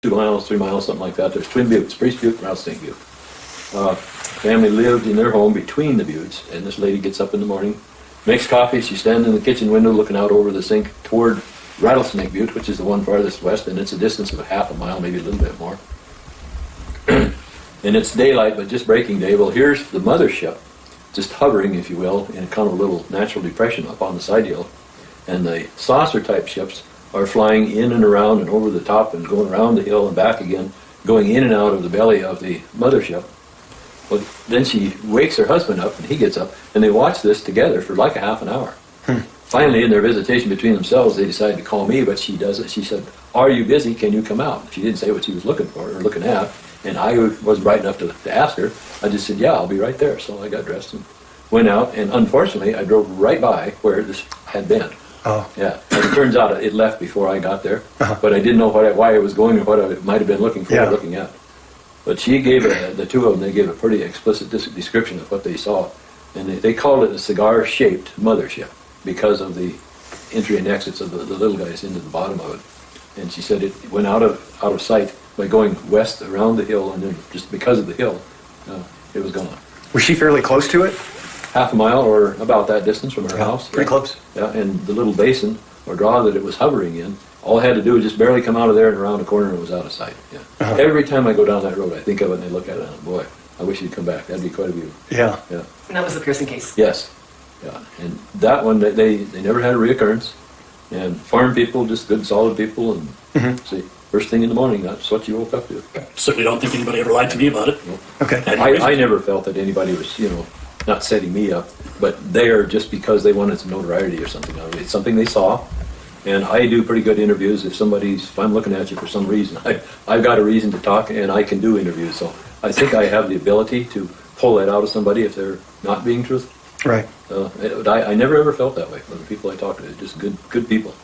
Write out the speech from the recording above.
2 miles, 3 miles, something like that. There's Twin Buttes, Priest Butte, Rattlesnake Butte. Family lived in their home between the buttes, and this lady gets up in the morning, makes coffee. She stands in the kitchen window looking out over the sink toward Rattlesnake Butte, which is the one farthest west, and it's a distance of a half a mile, maybe a little bit more. And it's daylight, but just breaking day. Well, here's the mothership, just hovering, if you will, in a kind of a little natural depression up on the side hill. And the saucer-type ships are flying in and around and over the top and going around the hill and back again, going in and out of the belly of the mothership. Well, then she wakes her husband up, and he gets up, and they watch this together for like a half an hour. Finally, in their visitation between themselves, they decide to call me, but she doesn't. She said, "Are you busy? Can you come out?" She didn't say what she was looking for or looking at, and I was bright enough to ask her. I just said, "Yeah, I'll be right there." So I got dressed and went out, and unfortunately, I drove right by where this had been. Oh. Yeah, and it turns out it left before I got there, but I didn't know why it was going or what I might have been looking for or looking at. But she gave the two of them, they gave a pretty explicit description of what they saw, and they called it a cigar-shaped mothership because of the entry and exits of the little guys into the bottom of it. And she said it went out of sight by going west around the hill, and then just because of the hill, it was gone. Was she fairly close to it? Half a mile or about that distance from her house. Pretty close. Yeah, and the little basin or draw that it was hovering in, all I had to do was just barely come out of there and around the corner and it was out of sight. Yeah. Every time I go down that road, I think of it and I look at it and boy, I wish you'd come back. That'd be quite a view. Yeah. Yeah. And that was the Pearson case? Yes. Yeah. And that one, they never had a reoccurrence. And farm people, just good, solid people. And see, first thing in the morning, that's what you woke up to. Certainly don't think anybody ever lied to me about it. Okay. I never felt that anybody was, not setting me up, but there just because they wanted some notoriety or something. It's something they saw, and I do pretty good interviews. If I'm looking at you for some reason, I've got a reason to talk, and I can do interviews. So I think I have the ability to pull that out of somebody if they're not being truthful. Right. I never ever felt that way from the people I talked to. Just good people.